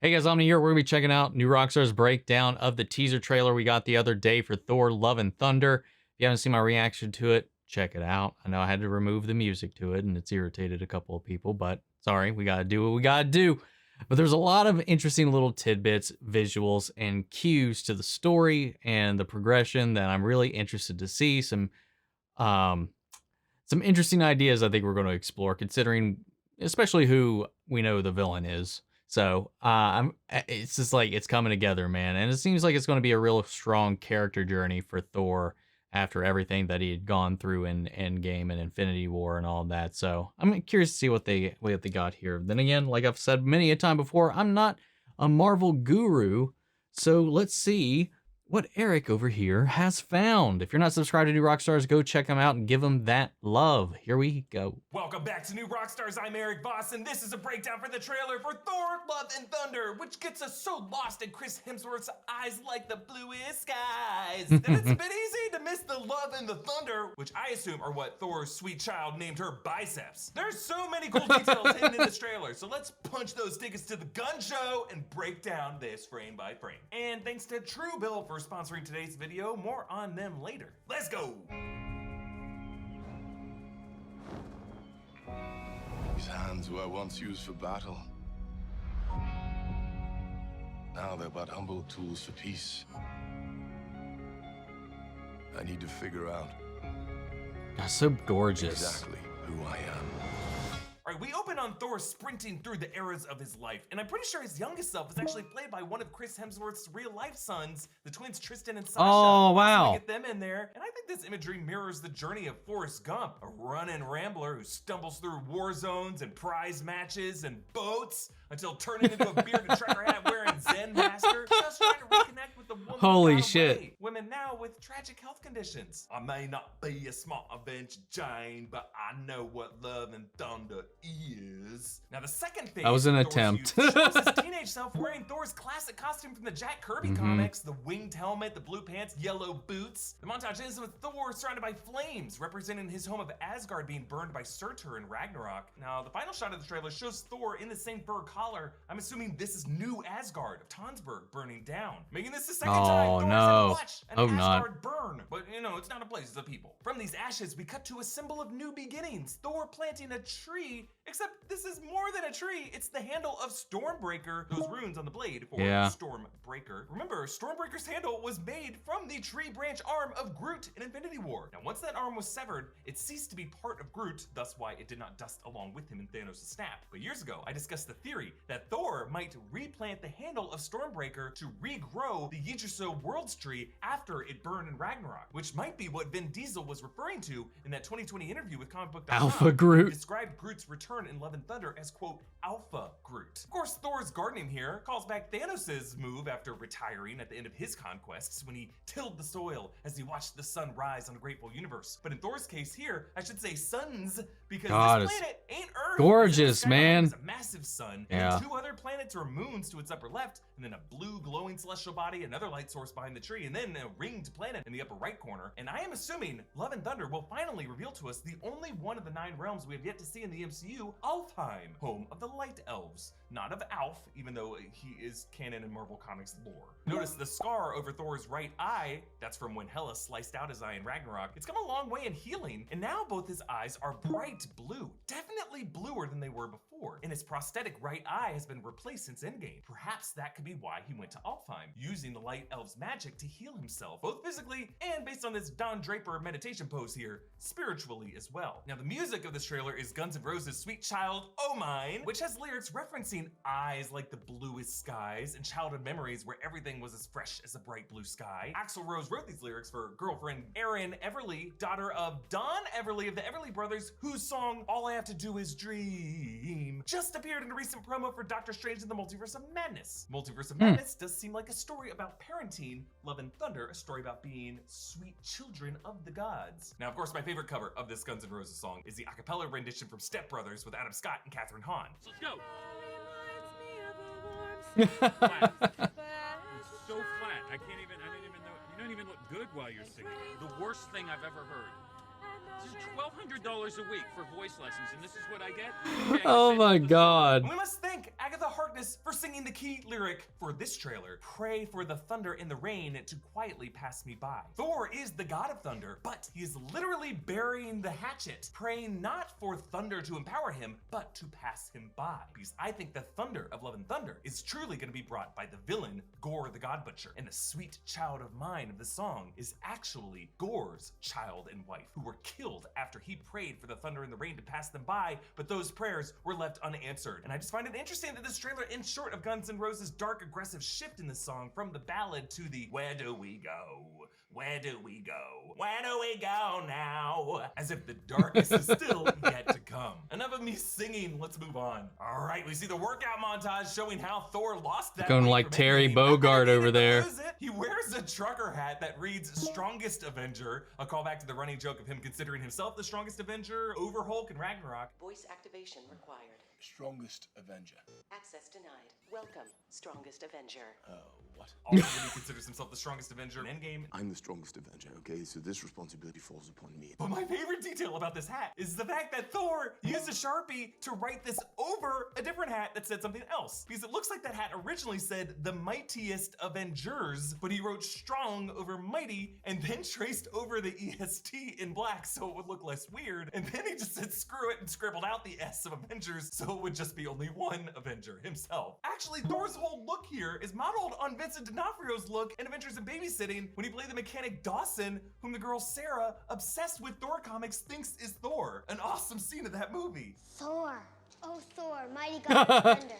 Hey guys, Omni here. We're going to be checking out New Rockstar's breakdown of the teaser trailer we got the other day for Thor Love and Thunder. If you haven't seen my reaction to it, check it out. I know I had to remove the music to it and it's irritated a couple of people, but sorry, we got to do what we got to do. But there's a lot of interesting little tidbits, visuals, and cues to the story and the progression that I'm really interested to see. Some interesting ideas I think we're going to explore, considering especially who we know the villain is. So it's just like it's coming together, man. And it seems like it's going to be a real strong character journey for Thor after everything that he had gone through in Endgame and Infinity War and all that. So I'm curious to see what they got here. Then again, like I've said many a time before, I'm not a Marvel guru. So let's see what Eric over here has found. If you're not subscribed to New Rockstars, go check him out and give him that love. Here we go. Welcome back to New Rockstars. I'm Eric Voss, and this is a breakdown for the trailer for Thor, Love and Thunder, which gets us so lost in Chris Hemsworth's eyes like the bluest skies that it's a bit easy to miss the love and the thunder, which I assume are what Thor's sweet child named her biceps. There's so many cool details hidden in this trailer, so let's punch those tickets to the gun show and break down this frame by frame. And thanks to Truebill for sponsoring today's video. More on them later. Let's go! These hands were once used for battle. Now they're but humble tools for peace. I need to figure out That's so gorgeous. exactly who I am. All right, we open on Thor sprinting through the eras of his life, and I'm pretty sure his youngest self is actually played by one of Chris Hemsworth's real-life sons, the twins Tristan and Sasha. Oh, wow. So get them in there, and I think this imagery mirrors the journey of Forrest Gump, a running rambler who stumbles through war zones and prize matches and boats until turning into a bearded trucker hat wearing Zen master, just trying to reconnect with the woman Holy who got shit. away. Women now with tragic health conditions. I may not be a smart Avenger Jane, but I know what love and thunder is. Now the second thing That was an Thor's attempt. youth shows his teenage self wearing Thor's classic costume from the Jack Kirby comics, the winged helmet, the blue pants, yellow boots. The montage ends with Thor surrounded by flames, representing his home of Asgard being burned by Surtur in Ragnarok. Now the final shot of the trailer shows Thor in the same fur collar. I'm assuming this is New Asgard of Tonsberg burning down, making this the second time Thor has no. ever watched an Hope not. Asgard burn. But you know, it's not a place, it's a people. From these ashes, we cut to a symbol of new beginnings. Thor planting a tree, except this is more than a tree. It's the handle of Stormbreaker, those runes on the blade for Stormbreaker. Remember, Stormbreaker's handle was made from the tree branch arm of Groot in Infinity War. Now, once that arm was severed, it ceased to be part of Groot, thus why it did not dust along with him in Thanos' snap. But years ago, I discussed the theory that Thor might replant the handle of Stormbreaker to regrow the Yggdrasil Worlds tree after it burned in Ragnarok, which might be what Vin Diesel was referring to in that 2020 interview with comicbook.com. Alpha Groot. He described Groot's return in Love and Thunder as, quote, Alpha Groot. Of course, Thor's gardening here calls back Thanos' move after retiring at the end of his conquests when he tilled the soil as he watched the sun rise on a grateful universe. But in Thor's case here, I should say suns, because God, this planet ain't Earth. gorgeous, It's in the sky. man. It's a massive sun, and then two other planets or moons to its upper left, and then a blue glowing celestial body, another light source behind the tree, and then a ringed planet in the upper right corner. And I am assuming Love and Thunder will finally reveal to us the only one of the 9 realms we have yet to see in the MCU, Alfheim, home of the Light Elves. Not of Alf, even though he is canon in Marvel Comics lore. Notice the scar over Thor's right eye, that's from when Hela sliced out his eye in Ragnarok. It's come a long way in healing, and now both his eyes are bright blue, definitely bluer than they were before, and his prosthetic right eye has been replaced since Endgame. Perhaps that could be why he went to Alfheim, using the Light Elf's magic to heal himself, both physically and, based on this Don Draper meditation pose here, spiritually as well. Now the music of this trailer is Guns N' Roses' Sweet Child O' Mine, which has lyrics referencing eyes like the bluest skies and childhood memories where everything was as fresh as a bright blue sky. Axl Rose wrote these lyrics for girlfriend Erin Everly, daughter of Don Everly of the Everly Brothers, whose song All I Have to Do Is Dream just appeared in a recent promo for Doctor Strange in the Multiverse of Madness. Multiverse of Madness does seem like a story about parenting, Love and Thunder, a story about being sweet children of the gods. Now, of course, my favorite cover of this Guns N' Roses song is the a cappella rendition from Step Brothers with Adam Scott and Katherine Hahn. Let's go. It's so flat. I don't even know. You don't even look good while you're singing. The worst thing I've ever heard. $1,200 a week for voice lessons, and this is what I get? Okay, Oh I my said- god. And we must thank Agatha Harkness for singing the key lyric for this trailer. Pray for the thunder and the rain to quietly pass me by. Thor is the god of thunder, but he is literally burying the hatchet, praying not for thunder to empower him, but to pass him by. Because I think the thunder of Love and Thunder is truly going to be brought by the villain, Gore the God Butcher. And the sweet child of mine of the song is actually Gore's child and wife, who were killed after he prayed for the thunder and the rain to pass them by, but those prayers were left unanswered. And I just find it interesting that this trailer ends short of Guns N' Roses' dark, aggressive shift in the song from the ballad to the where do we go? Where do we go? Where do we go now? As if the darkness is still yet to come. Enough of me singing, let's move on. All right, we see the workout montage showing how Thor lost that Going weight like from Terry Endgame. Bogard over there. Lose it. He wears a trucker hat that reads Strongest Avenger, a callback to the running joke of him considering himself the strongest Avenger over Hulk and Ragnarok. Voice activation required. Strongest Avenger. Access denied. Welcome, Strongest Avenger. What? Also, when he considers himself the strongest Avenger in Endgame. I'm the strongest Avenger, okay? So this responsibility falls upon me. But my favorite detail about this hat is the fact that Thor used a Sharpie to write this over a different hat that said something else. Because it looks like that hat originally said the mightiest Avengers, but he wrote strong over mighty and then traced over the EST in black so it would look less weird. And then he just said screw it and scribbled out the S of Avengers so it would just be only one Avenger, himself. Actually, Thor's whole look here is modeled on Vincent D'Onofrio's look in Adventures in Babysitting when he played the mechanic Dawson, whom the girl Sarah, obsessed with Thor comics, thinks is Thor. An awesome scene of that movie. Thor. Oh, Thor, mighty god of thunder.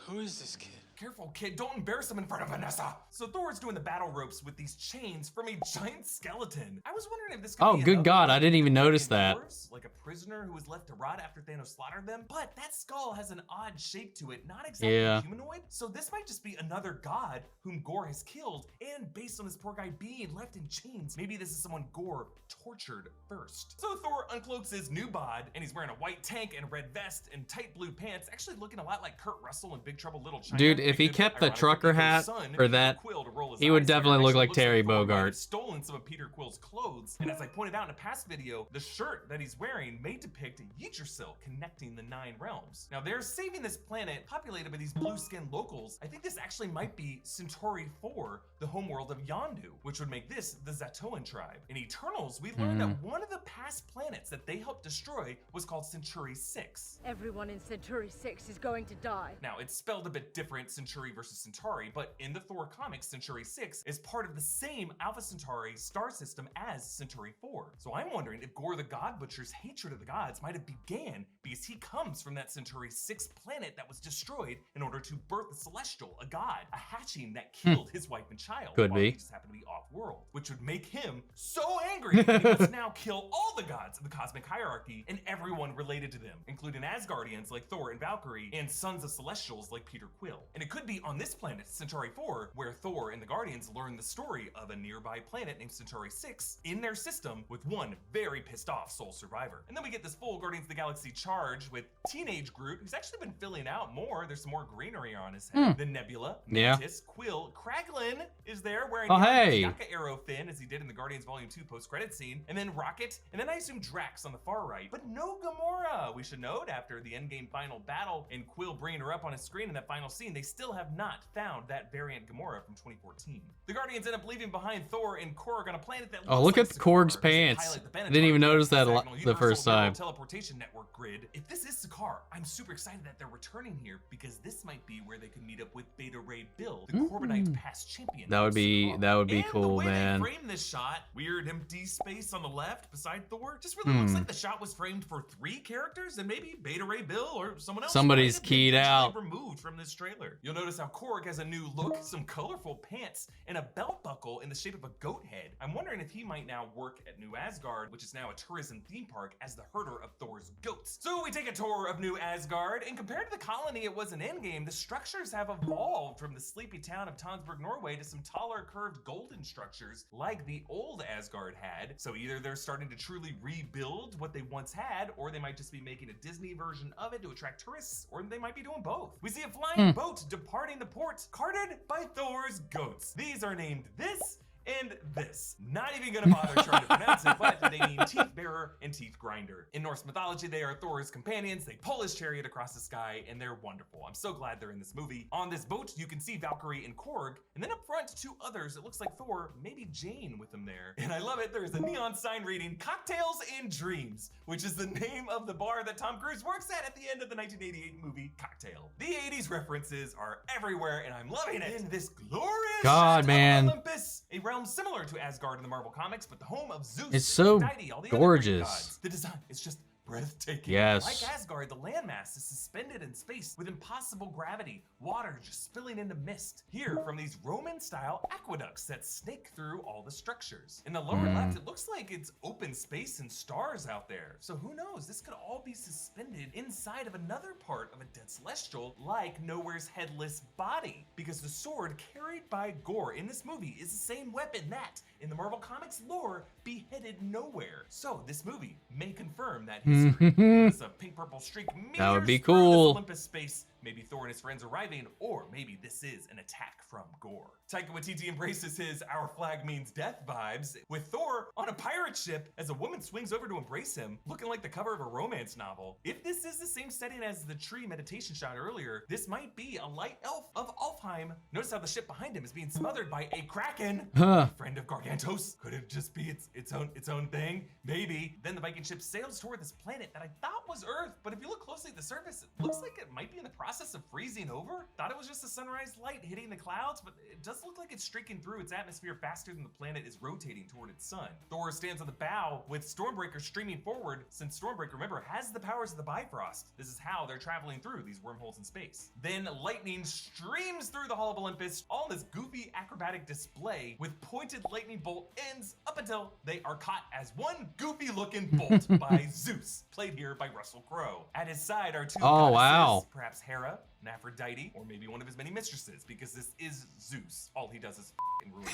Who is this kid? Careful, kid, don't embarrass him in front of Vanessa. So Thor's doing the battle ropes with these chains from a giant skeleton. I was wondering if this could Oh, be good another God, one I didn't even of notice the that. Thors, like a prisoner who was left to rot after Thanos slaughtered them. But that skull has an odd shape to it, not exactly Yeah. humanoid. So this might just be another god whom Gore has killed. And based on this poor guy being left in chains, maybe this is someone Gore tortured first. So Thor uncloaks his new bod, and he's wearing a white tank and a red vest and tight blue pants, actually looking a lot like Kurt Russell in Big Trouble Little China. Dude, if he It could, kept the ironically, trucker be Thor's hat son, or Peter that, Quill, to roll his he would eyes there. definitely look Actually like looks Terry Thor might have Bogard. stolen some of Peter Quill's clothes, and as I pointed out in a past video, the shirt that he's wearing may depict Yggdrasil connecting the 9 realms. Now they're saving this planet populated by these blue-skinned locals. I think this actually might be Centauri 4, the homeworld of Yondu, which would make this the Zatoan tribe. In Eternals, we learned that one of the past planets that they helped destroy was called Centauri 6. Everyone in Centauri 6 is going to die. Now, it's spelled a bit different, Centauri versus Centauri, but in the Thor comics, Centauri 6 is part of the same Alpha Centauri star system as Centauri 4. So I'm wondering if Gore the God Butcher's hatred of the gods might have began because he comes from that Centauri 6 planet that was destroyed in order to birth the Celestial, a god, a hatching that killed his wife and child. Could while be. He just happened to be off-world, which would make him so angry that he must now kill all the gods of the cosmic hierarchy and everyone related to them, including Asgardians like Thor and Valkyrie, and sons of Celestials like Peter Quill. And it could be on this planet, Centauri 4, where Thor and the Guardians learn the story of a nearby planet named Centauri 6 in their system with one very pissed off sole survivor. And then we get this full Guardians of the Galaxy charge with teenage Groot, who's actually been filling out more. There's some more greenery on his head. The Nebula, Yeah. Mantis, Quill, Kraglin is there wearing Oh, his hey. Yaka arrow fin as he did in the Guardians Volume 2 post-credit scene, and then Rocket, and then I assume Drax on the far right, but no Gamora. We should note after the Endgame final battle and Quill bringing her up on his screen in that final scene, they still have not found that variant Gamora from 2014. The Guardians end up leaving behind Thor and Korg on a planet that Oh, looks look like at Korg's Sakaar, pants. to highlight the I didn't even Benetton notice that hexagonal the universal first time. railroad teleportation network grid. If this is Sakaar, I'm super excited that they're returning here because this might be where they could meet up with Beta Ray Bill, the Corbinite past champion. That would of be Sakaar. And cool, the way man. They framed this shot, weird empty space on the left beside Thor, just really looks like the shot was framed for 3 characters and maybe Beta Ray Bill or someone else. Somebody's might have been keyed out. removed from this trailer. You'll notice how Korg has a new look, some colorful pants, and a belt buckle in the shape of a goat head. I'm wondering if he might now work at New Asgard, which is now a tourism theme park, as the herder of Thor's goats. So we take a tour of New Asgard, and compared to the colony it was in Endgame, the structures have evolved from the sleepy town of Tonsberg, Norway, to some taller, curved golden structures like the old Asgard had. So either they're starting to truly rebuild what they once had, or they might just be making a Disney version of it to attract tourists, or they might be doing both. We see a flying boat departing the port, carted by Thor's goats. These are named this and this. Not even gonna bother trying to pronounce it, but they mean teeth bearer and teeth grinder. In Norse mythology, they are Thor's companions. They pull his chariot across the sky, and they're wonderful. I'm so glad they're in this movie. On this boat, you can see Valkyrie and Korg, and then up front, two others. It looks like Thor, maybe Jane with them there. And I love it. There's a neon sign reading Cocktails and Dreams, which is the name of the bar that Tom Cruise works at the end of the 1988 movie Cocktail. The 80s references are everywhere, and I'm loving it. In this glorious God, shot man. of Olympus, a realm similar to Asgard in the Marvel Comics, but the home of Zeus. It's so Aphrodite, all the other Greek gorgeous. gods. The design is just breathtaking. Yes. Like Asgard, the landmass is suspended in space with impossible gravity, water just spilling into mist. Here, from these Roman-style aqueducts that snake through all the structures. In the lower left, it looks like it's open space and stars out there. So who knows? This could all be suspended inside of another part of a dead celestial, like Nowhere's headless body. Because the sword carried by Gore in this movie is the same weapon that, in the Marvel Comics lore, beheaded Nowhere. So this movie may confirm that history. It's a pink-purple streak That would be meters through cool. this Olympus space. Maybe Thor and his friends arriving, or maybe this is an attack from Gore. Taika Waititi embraces his "our flag means death" vibes with Thor on a pirate ship as a woman swings over to embrace him, looking like the cover of a romance novel. If this is the same setting as the tree meditation shot earlier, this might be a light elf of Alfheim. Notice how the ship behind him is being smothered by a kraken. Huh. A friend of Gargantos. Could it just be its own thing? Maybe. Then the Viking ship sails toward this planet that I thought was Earth, but if you look closely at the surface, it looks like it might be in the process of freezing over. Thought it was just a sunrise light hitting the clouds, but it does look like it's streaking through its atmosphere faster than the planet is rotating toward its sun. Thor stands on the bow with Stormbreaker streaming forward, since Stormbreaker, remember, has the powers of the Bifrost. This is how they're traveling through these wormholes in space. Then lightning streams through the Hall of Olympus, all in this goofy acrobatic display with pointed lightning bolt ends up until they are caught as one goofy looking bolt by Zeus, played here by Russell Crowe. At his side are two Oh, goddesses, wow. perhaps Hera and Aphrodite, or maybe one of his many mistresses, because this is Zeus. All he does is f***ing ruin.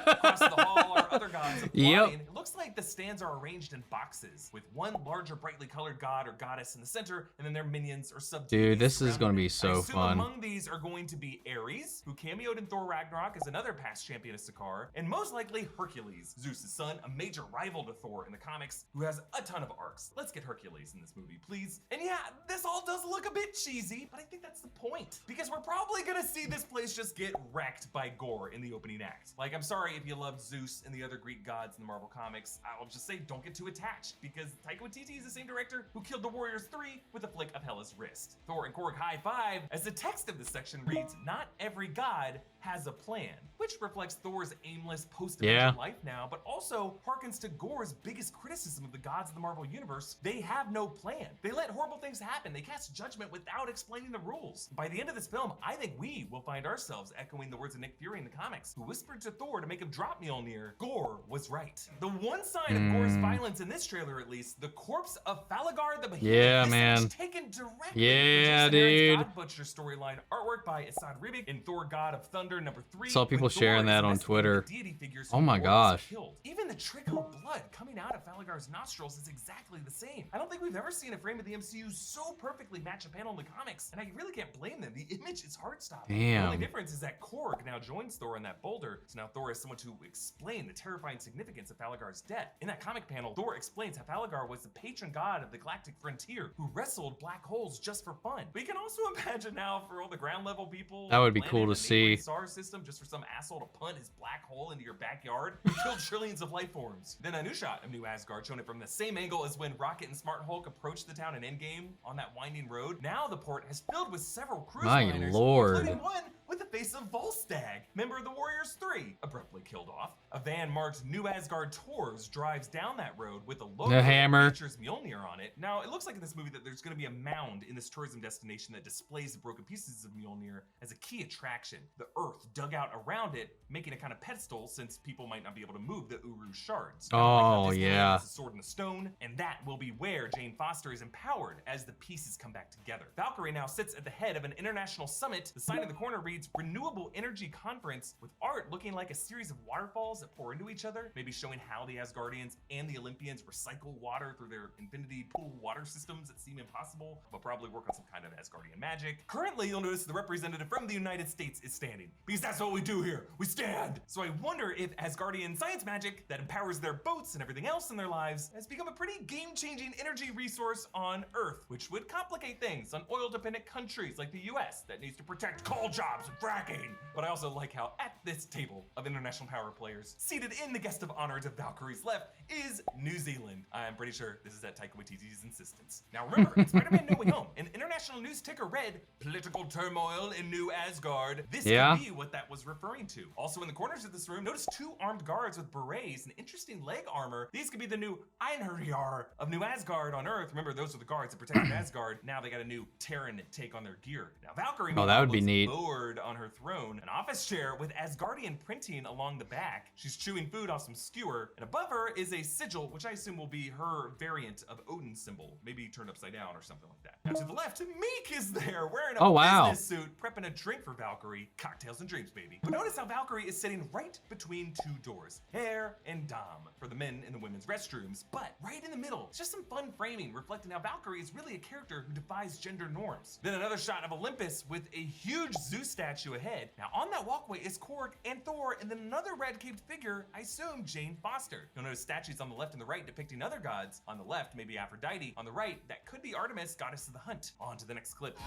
Across the hall are other gods applauding. Yep. It looks like the stands are arranged in boxes, with one larger brightly colored god or goddess in the center, and then their minions or sub. Dude, this is gonna be I so assume fun. among these are going to be Ares, who cameoed in Thor Ragnarok as another past champion of Sakaar, and most likely Hercules, Zeus' son, a major rival to Thor in the comics, who has a ton of arcs. Let's get Hercules in this movie, please. And yeah, this all does look a bit cheesy, but I think that's the point, because we're probably gonna see this place just get wrecked by Gore in the opening act. Like, I'm sorry if you loved Zeus and the other Greek gods in the Marvel Comics. I'll just say don't get too attached, because Taika Waititi is the same director who killed the Warriors 3 with a flick of Hela's wrist. Thor and Korg high five as the text of this section reads, "Not every god has a plan," which reflects Thor's aimless post-Avenger life now, but also harkens to Gore's biggest criticism of the gods of the Marvel Universe. They have no plan. They let horrible things happen. They cast judgment without explaining the rules. By the end of this film, I think we will find ourselves echoing the words of Nick Fury in the comics, who whispered to Thor to make him drop Mjolnir, "Gore was right." The one sign of Gore's violence in this trailer, at least, the corpse of Thalagar the Behemoth. Yeah, This man. image taken directly Yeah, from Jason Aaron's dude. God Butcher storyline, artwork by Asad Ribic in Thor God of Thunder #3. Saw people when Thor sharing is that on investigating Twitter. the deity figures Oh who my Gore gosh. killed. Even the trickle of blood coming out of Thalagar's nostrils is exactly the same. I don't think we've ever seen a frame of the MCU so perfectly match a panel in the comics, and I really can't blame them. The image is heart-stopping. The only Damn. difference is that Korg now joins Thor in that boulder, so now Thor has someone to explain the terrifying significance of Thalagar's death. In that comic panel, Thor explains how Thalagar was the patron god of the galactic frontier who wrestled black holes just for fun. We can also imagine now for all the ground level people, That would be planet cool to and neighboring see. star system, just for some asshole to punt his black hole into your backyard and kill trillions of life forms. Then a new shot of New Asgard, showing it from the same angle as when Rocket and Smart Hulk approached the town in Endgame on that winding road. Now the port has filled with several cruise My liners, lord. including one with the face of Volstagg, member of the Warriors 3, abruptly killed off. A van marked New Asgard Tours drives down that road with a logo The hammer. that features Mjolnir on it. Now, it looks like in this movie that there's going to be a mound in this tourism destination that displays the broken pieces of Mjolnir as a key attraction. The earth dug out around it, making a kind of pedestal since people might not be able to move the Uru shards. Kind of like how Oh, Disneyland yeah. has a sword in the stone, and that will be where Jane Foster is empowered as the pieces come back together. Valkyrie now sits at the head of an international summit. The sign in the corner reads Renewable Energy Conference, with art looking like a series of waterfalls that pour into each other, maybe showing how the Asgardians and the Olympians recycle water through their infinity pool water systems that seem impossible, but probably work on some kind of Asgardian magic. Currently, you'll notice the representative from the United States is standing, because that's what we do here, we stand! So I wonder if Asgardian science magic that empowers their boats and everything else in their lives has become a pretty game-changing energy resource on Earth, which would complicate things on oil-dependent countries like the US that needs to protect coal jobs and fracking. But I also like how at this table of international power players, seated in the guest of honor to Valkyrie's left, is New Zealand. I'm pretty sure this is at Taika Waititi's insistence. Now remember, in Spider-Man No Way Home, an international news ticker read, "Political turmoil in New Asgard." This could be what that was referring to. Also in the corners of this room, notice 2 armed guards with berets and interesting leg armor. These could be the new Einherjar of New Asgard on Earth. Remember, those are the guards that protected Asgard. Now they got a new Terran take on their gear. Now Valkyrie that would be looks neat. bored on her throne, an office chair with Asgardian printing along the back. She's chewing food off some skewer, and above her is a sigil, which I assume will be her variant of Odin's symbol, maybe turned upside down or something like that. Now to the left, Meek is there wearing a business suit, prepping a drink for Valkyrie. Cocktails and dreams, baby. But notice how Valkyrie is sitting right between 2 doors, Hair and Dom, for the men and the women's restrooms. But right in the middle, it's just some fun framing reflecting how Valkyrie is really a character who defies gender norms. Then another shot of Olympus with a huge Zeus statue ahead. Now on that walkway is Korg and Thor, and then another red-caped figure, I assume Jane Foster. You'll notice statues on the left and the right depicting other gods. On the left, maybe Aphrodite. On the right, that could be Artemis, goddess of the hunt. On to the next clip.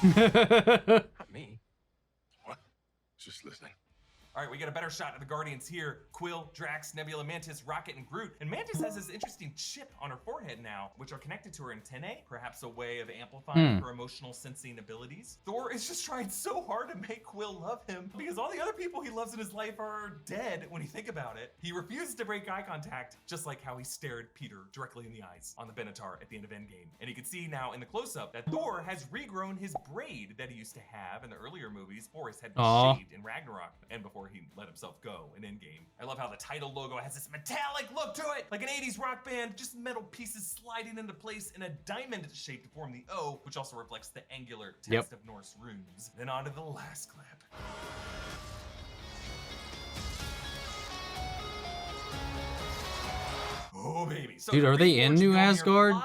Not me. What? Just listening. All right, we get a better shot of the Guardians here. Quill, Drax, Nebula, Mantis, Rocket, and Groot. And Mantis has this interesting chip on her forehead now, which are connected to her antennae, perhaps a way of amplifying her emotional sensing abilities. Thor is just trying so hard to make Quill love him because all the other people he loves in his life are dead when you think about it. He refuses to break eye contact, just like how he stared Peter directly in the eyes on the Benatar at the end of Endgame. And you can see now in the close-up that Thor has regrown his braid that he used to have in the earlier movies, or his head was shaved in Ragnarok and before he let himself go in Endgame. I love how the title logo has this metallic look to it, like an 80s rock band, just metal pieces sliding into place in a diamond shape to form the O, which also reflects the angular text of Norse runes. Then on to the last clip. Oh baby. So dude, are they in New Asgard?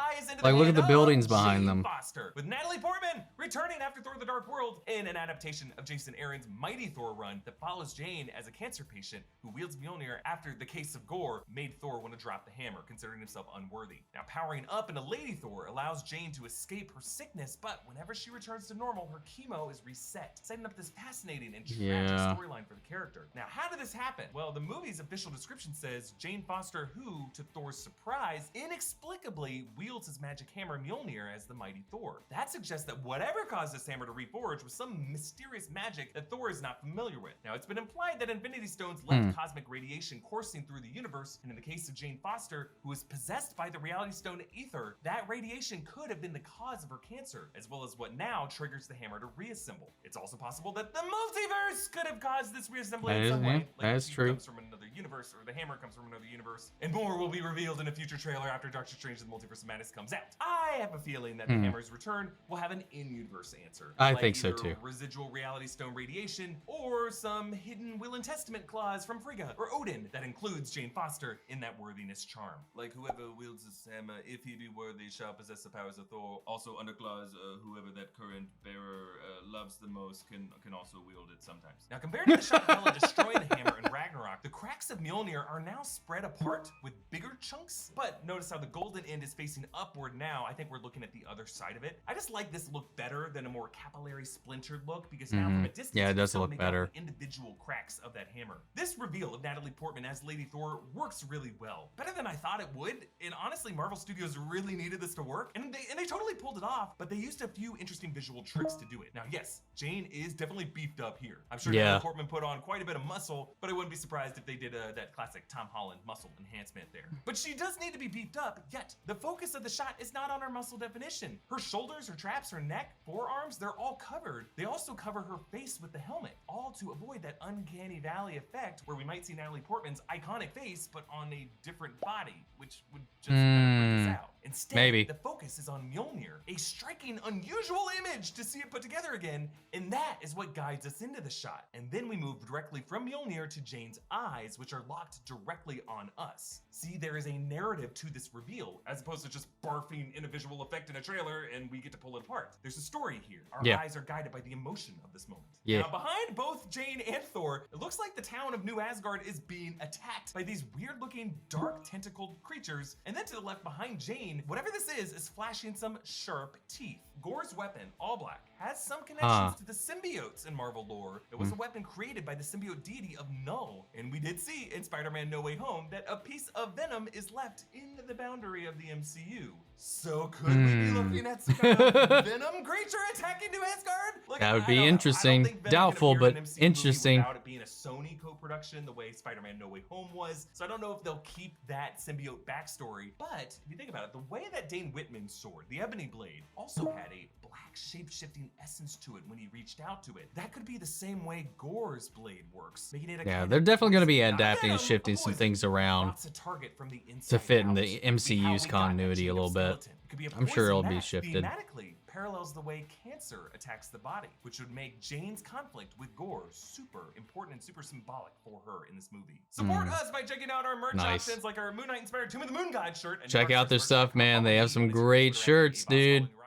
Like, look at the buildings behind them. Foster, with Natalie Portman returning after Thor: The Dark World in an adaptation of Jason Aaron's Mighty Thor run that follows Jane as a cancer patient who wields Mjolnir after the case of Gore made Thor want to drop the hammer, considering himself unworthy. Now, powering up into Lady Thor allows Jane to escape her sickness, but whenever she returns to normal, her chemo is reset, setting up this fascinating and tragic storyline for the character. Now, how did this happen? Well, the movie's official description says Jane Foster, who, to Thor's surprise, inexplicably wields his magic hammer Mjolnir as the mighty Thor. That suggests that whatever caused this hammer to reforge was some mysterious magic that Thor is not familiar with. Now, it's been implied that Infinity Stones left cosmic radiation coursing through the universe, and in the case of Jane Foster, who was possessed by the Reality Stone Ether, that radiation could have been the cause of her cancer, as well as what now triggers the hammer to reassemble. It's also possible that the multiverse could have caused this reassembly in some way. Like that is true. Comes from another universe, or the hammer comes from another universe, and more will be revealed in a future trailer after Doctor Strange and the Multiverse of Madness comes out. I have a feeling that the hammer's return will have an in-universe answer. I think so too. Residual Reality Stone radiation, or some hidden Will and Testament clause from Frigga or Odin that includes Jane Foster in that worthiness charm. Like, whoever wields this hammer, if he be worthy, shall possess the powers of Thor. Also under clause, whoever that current bearer loves the most can also wield it sometimes. Now, compared to the shot of Hela destroying the hammer in Ragnarok, the cracks of Mjolnir are now spread apart with bigger chunks. But notice how the golden end is facing upward now. I think we're looking at the other side of it. I just like this look better than a more capillary splintered look, because now from a distance, it does you can look make out better. the individual cracks of that hammer. This reveal of Natalie Portman as Lady Thor works really well. Better than I thought it would. And honestly, Marvel Studios really needed this to work, and they totally pulled it off, but they used a few interesting visual tricks to do it. Now, yes, Jane is definitely beefed up here. I'm sure Natalie Portman put on quite a bit of muscle, but I wouldn't be surprised if they did that classic Tom Holland muscle enhancement there. But she does need to be beefed up, yet the focus of the shot is not on her muscle definition. Her shoulders, her traps, her neck, forearms, they're all covered. They also cover her face with the helmet, all to avoid that uncanny valley effect where we might see Natalie Portman's iconic face, but on a different body, which would just kind of break us out. Instead, maybe. the focus is on Mjolnir, a striking, unusual image to see it put together again, and that is what guides us into the shot. And then we move directly from Mjolnir to Jane's eyes, which are locked directly on us. See, there is a narrative to this reveal, as opposed to just barfing in a visual effect in a trailer and we get to pull it apart. There's a story here. Our eyes are guided by the emotion of this moment. Now, behind both Jane and Thor, it looks like the town of New Asgard is being attacked by these weird-looking, dark, tentacled creatures, and then to the left behind Jane, whatever this is flashing some sharp teeth. Gore's weapon, all black, has some connections to the symbiotes in Marvel lore. It was a weapon created by the symbiote deity of Null, and we did see in Spider-Man No Way Home that a piece of Venom is left in the boundary of the MCU. So could we be looking at some kind of Venom creature attacking New Asgard? Like, that would I be don't know. interesting. I don't think Venom Doubtful, can appear in but an MCU interesting. movie without it being a Sony co-production the way Spider-Man No Way Home was. So I don't know if they'll keep that symbiote backstory. But if you think about it, the way that Dane Whitman's sword, the Ebony Blade, also had a black shape-shifting essence to it when he reached out to it. That could be the same way Gore's blade works, making it a kind they're of definitely going to be poison, not adapting and venom, shifting a some poison. things around Lots of target from the to inside fit in out. the It could be how MCU's we got that continuity chain a of little bit. skeleton. It could be a I'm sure it'll poison be that shifted. thematically parallels the way cancer attacks the body, which would make Jane's conflict with Gore super important and super symbolic for her in this movie. Support us by checking out our merch Nice. options like our Moon Knight inspired Tomb of the Moon God shirt. And Check out their Rockstar's stuff, merch. man. They have some Follow me on great Instagram, shirts, @ABossBall and dude. Rockstars.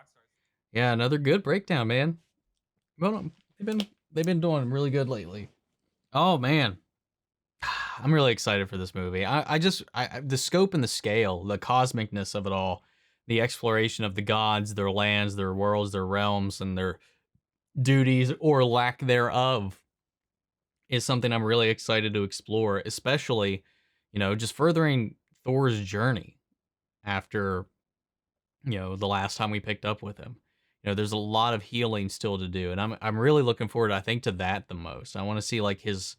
Yeah, another good breakdown, man. Well, they've been doing really good lately. Oh man, I'm really excited for this movie. The scope and the scale, the cosmicness of it all, the exploration of the gods, their lands, their worlds, their realms, and their duties or lack thereof is something I'm really excited to explore, especially, just furthering Thor's journey after, the last time we picked up with him. There's a lot of healing still to do, and I'm really looking forward, I think, to that the most. I want to see like his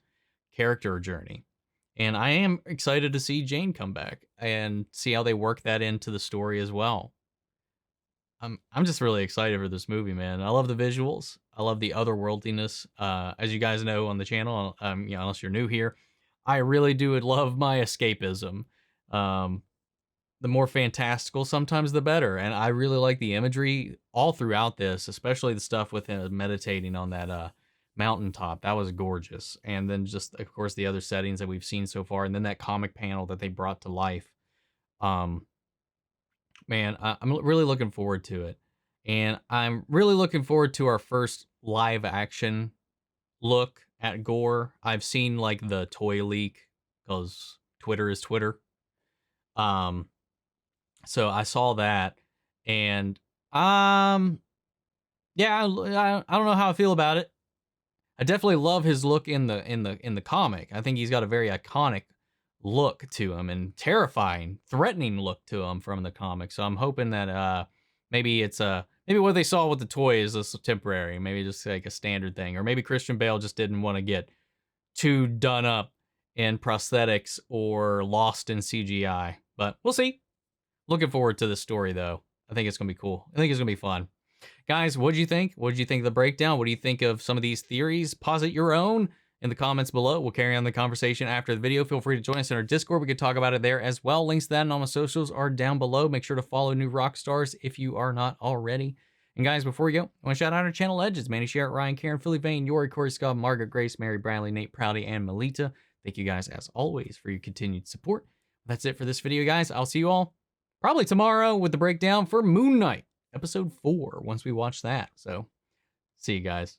character journey. And I am excited to see Jane come back and see how they work that into the story as well. I'm just really excited for this movie, man. I love the visuals. I love the otherworldliness. As you guys know on the channel, unless you're new here, I really do love my escapism. The more fantastical, sometimes the better. And I really like the imagery all throughout this, especially the stuff with him meditating on that mountaintop. That was gorgeous. And then just, of course, the other settings that we've seen so far. And then that comic panel that they brought to life. Man, I'm really looking forward to it. And I'm really looking forward to our first live action look at Gore. I've seen like the toy leak because Twitter is Twitter. So I saw that, and yeah, I don't know how I feel about it. I definitely love his look in the comic. I think he's got a very iconic look to him and terrifying, threatening look to him from the comic. So I'm hoping that maybe it's maybe what they saw with the toy is just temporary, maybe just like a standard thing, or maybe Christian Bale just didn't want to get too done up in prosthetics or lost in CGI. But we'll see. Looking forward to the story, though. I think it's going to be cool. I think it's going to be fun. Guys, what did you think? What did you think of the breakdown? What do you think of some of these theories? Posit your own in the comments below. We'll carry on the conversation after the video. Feel free to join us in our Discord. We could talk about it there as well. Links to that and all my socials are down below. Make sure to follow New Rockstars if you are not already. And guys, before we go, I want to shout out our channel legends, Manny Sherritt, Ryan, Karen, Philly Vane, Yori, Corey Scott, Margaret, Grace, Mary, Bradley, Nate, Proudy, and Melita. Thank you guys, as always, for your continued support. That's it for this video, guys. I'll see you all probably tomorrow with the breakdown for Moon Knight, episode 4, once we watch that. So, see you guys.